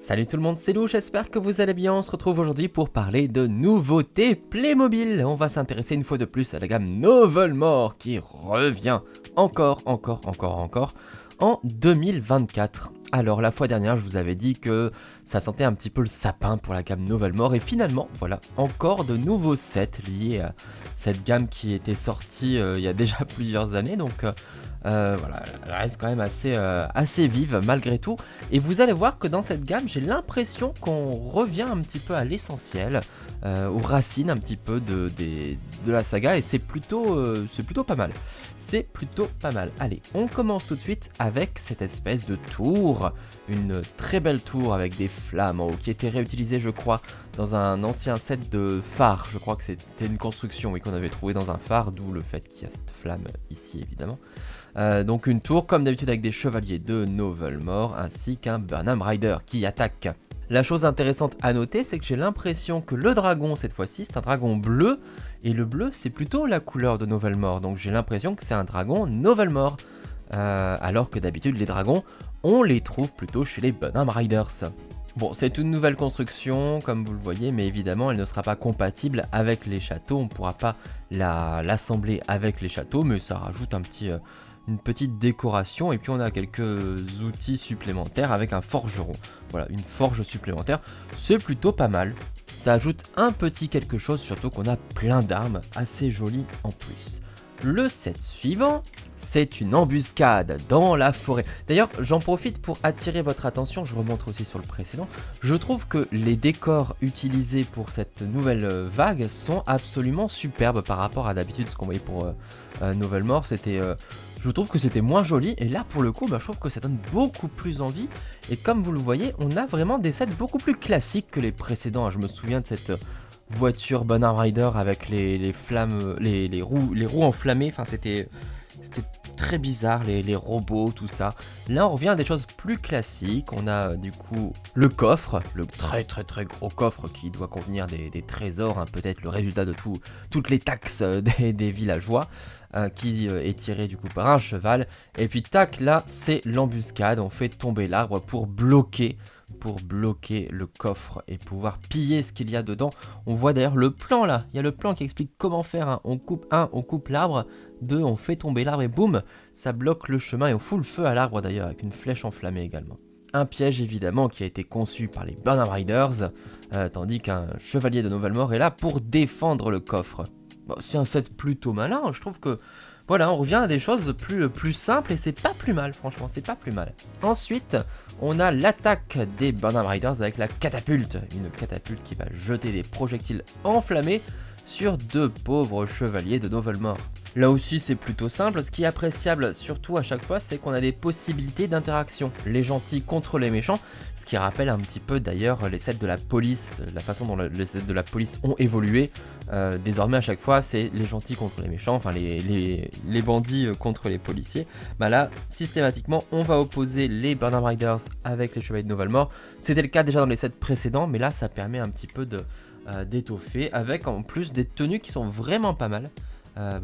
Salut tout le monde, c'est Lou, j'espère que vous allez bien. On se retrouve aujourd'hui pour parler de nouveautés Playmobil. On va s'intéresser une fois de plus à la gamme Novelmore qui revient encore en 2024. Alors la fois dernière je vous avais dit que ça sentait un petit peu le sapin pour la gamme Novelmore et finalement voilà encore de nouveaux sets liés à cette gamme qui était sortie il y a déjà plusieurs années, donc voilà, elle reste quand même assez vive malgré tout. Et vous allez voir que dans cette gamme, j'ai l'impression qu'on revient un petit peu à l'essentiel, aux racines un petit peu de la saga, et c'est plutôt pas mal. C'est plutôt pas mal. Allez, on commence tout de suite avec cette espèce de tour, une très belle tour avec des flammes en haut, qui était réutilisée je crois dans un ancien set de phare. Je crois que c'était une construction qu'on avait trouvé dans un phare, d'où le fait qu'il y a cette flamme ici évidemment. Donc une tour comme d'habitude avec des chevaliers de Novelmore ainsi qu'un Burnham Rider qui attaque. La chose intéressante à noter, c'est que j'ai l'impression que le dragon cette fois-ci c'est un dragon bleu, et le bleu c'est plutôt la couleur de Novelmore, donc j'ai l'impression que c'est un dragon Novelmore, alors que d'habitude les dragons on les trouve plutôt chez les Burnham Riders. Bon, c'est une nouvelle construction, comme vous le voyez, mais évidemment, elle ne sera pas compatible avec les châteaux. On ne pourra pas l'assembler avec les châteaux, mais ça rajoute une petite décoration. Et puis, on a quelques outils supplémentaires avec un forgeron. Voilà, une forge supplémentaire. C'est plutôt pas mal. Ça ajoute un petit quelque chose, surtout qu'on a plein d'armes assez jolies en plus. Le set suivant, c'est une embuscade dans la forêt. D'ailleurs, j'en profite pour attirer votre attention, je remonte aussi sur le précédent. Je trouve que les décors utilisés pour cette nouvelle vague sont absolument superbes par rapport à d'habitude ce qu'on voyait pour Novelmore. Je trouve que c'était moins joli, et là pour le coup, je trouve que ça donne beaucoup plus envie. Et comme vous le voyez, on a vraiment des sets beaucoup plus classiques que les précédents. Je me souviens de cette voiture Burnham Rider avec les flammes, les roues enflammées, enfin c'était très bizarre, les robots, tout ça. Là on revient à des choses plus classiques. On a du coup le coffre, le très gros coffre qui doit contenir des trésors, peut-être le résultat de toutes les taxes des villageois, qui est tiré du coup par un cheval. Et puis tac, là c'est l'embuscade, on fait tomber l'arbre pour bloquer le coffre et pouvoir piller ce qu'il y a dedans. On voit d'ailleurs le plan là, il y a le plan qui explique comment faire. On coupe l'arbre, 2, on fait tomber l'arbre et boum, ça bloque le chemin et on fout le feu à l'arbre d'ailleurs avec une flèche enflammée également. Un piège évidemment qui a été conçu par les Burnham Riders, tandis qu'un chevalier de Novelmore est là pour défendre le coffre. Bon, c'est un set plutôt malin, je trouve que voilà, on revient à des choses plus simples et c'est pas plus mal, franchement, c'est pas plus mal. Ensuite, on a l'attaque des Burnham Riders avec la catapulte. Une catapulte qui va jeter des projectiles enflammés sur 2 pauvres chevaliers de Novelmore. Là aussi c'est plutôt simple, ce qui est appréciable surtout à chaque fois, c'est qu'on a des possibilités d'interaction, les gentils contre les méchants, ce qui rappelle un petit peu d'ailleurs les sets de la police, la façon dont les sets de la police ont évolué. Désormais à chaque fois c'est les gentils contre les méchants, enfin les bandits contre les policiers. Là systématiquement on va opposer les Burnham Riders avec les chevaliers de Novelmore. C'était le cas déjà dans les sets précédents, mais là ça permet un petit peu d'étoffer avec en plus des tenues qui sont vraiment pas mal.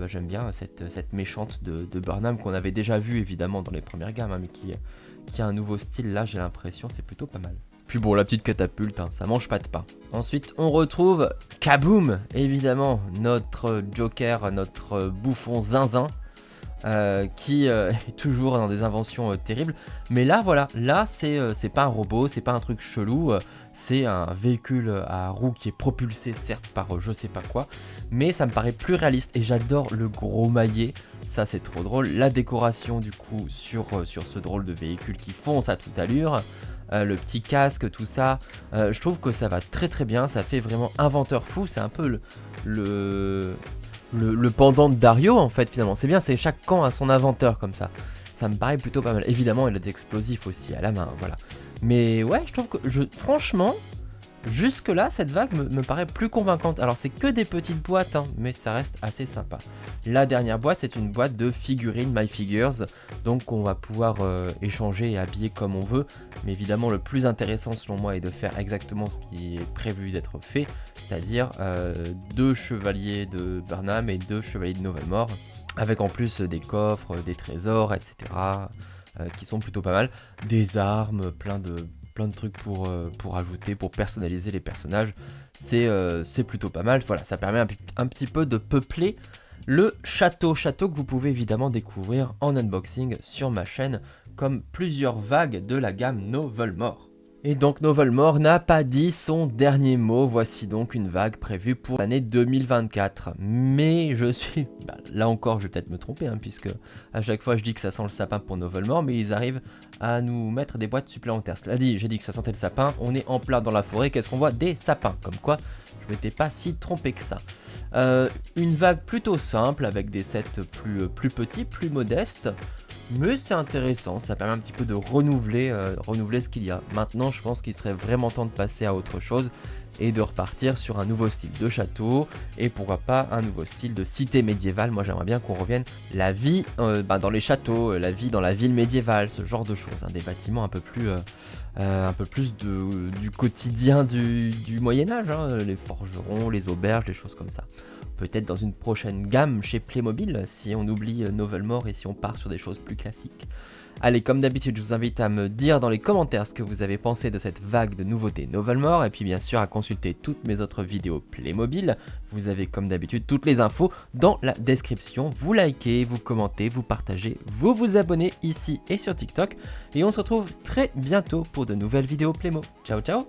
J'aime bien cette méchante de Burnham qu'on avait déjà vue évidemment dans les premières gammes, mais qui a un nouveau style là, j'ai l'impression, c'est plutôt pas mal. Puis bon, la petite catapulte, ça mange pas de pain. Ensuite, on retrouve Kaboom, évidemment, notre Joker, notre bouffon zinzin, qui est toujours dans des inventions terribles. Mais là, voilà, là c'est pas un robot, c'est pas un truc chelou, c'est un véhicule à roues qui est propulsé certes par je sais pas quoi, mais ça me paraît plus réaliste et j'adore le gros maillet, ça c'est trop drôle. La décoration du coup sur ce drôle de véhicule qui fonce à toute allure, le petit casque, tout ça, je trouve que ça va très bien, ça fait vraiment inventeur fou, c'est un peu le pendant de Dario en fait finalement. C'est bien, c'est chaque camp a son inventeur comme ça. Ça me paraît plutôt pas mal. Évidemment il a des explosifs aussi à la main, voilà. Mais ouais, je trouve que franchement, jusque là cette vague me paraît plus convaincante. Alors c'est que des petites boîtes, mais ça reste assez sympa. La dernière boîte c'est une boîte de figurines My Figures, donc on va pouvoir échanger et habiller comme on veut. Mais évidemment le plus intéressant selon moi est de faire exactement ce qui est prévu d'être fait, c'est-à-dire 2 chevaliers de Burnham et 2 chevaliers de Novelmore, avec en plus des coffres, des trésors, etc. Qui sont plutôt pas mal, des armes, plein de plein de trucs pour ajouter, pour personnaliser les personnages. C'est plutôt pas mal. Voilà, ça permet un petit peu de peupler le château que vous pouvez évidemment découvrir en unboxing sur ma chaîne, comme plusieurs vagues de la gamme Novelmore. Et donc Novelmore n'a pas dit son dernier mot, voici donc une vague prévue pour l'année 2024. Mais là encore je vais peut-être me tromper, puisque à chaque fois je dis que ça sent le sapin pour Novelmore, mais ils arrivent à nous mettre des boîtes supplémentaires. Cela dit, j'ai dit que ça sentait le sapin, on est en plein dans la forêt, qu'est-ce qu'on voit? Des sapins, comme quoi je m'étais pas si trompé que ça. Une vague plutôt simple, avec des sets plus petits, plus modestes. Mais c'est intéressant, ça permet un petit peu de renouveler ce qu'il y a. Maintenant, je pense qu'il serait vraiment temps de passer à autre chose et de repartir sur un nouveau style de château et pourquoi pas un nouveau style de cité médiévale. Moi, j'aimerais bien qu'on revienne la vie dans les châteaux, la vie dans la ville médiévale, ce genre de choses, des bâtiments un peu plus du quotidien du Moyen-Âge, les forgerons, les auberges, les choses comme ça. Peut-être dans une prochaine gamme chez Playmobil, si on oublie Novelmore et si on part sur des choses plus classiques. Allez, comme d'habitude, je vous invite à me dire dans les commentaires ce que vous avez pensé de cette vague de nouveautés Novelmore, et puis bien sûr à consulter toutes mes autres vidéos Playmobil. Vous avez comme d'habitude toutes les infos dans la description. Vous likez, vous commentez, vous partagez, vous vous abonnez ici et sur TikTok, et on se retrouve très bientôt pour de nouvelles vidéos Playmo. Ciao ciao!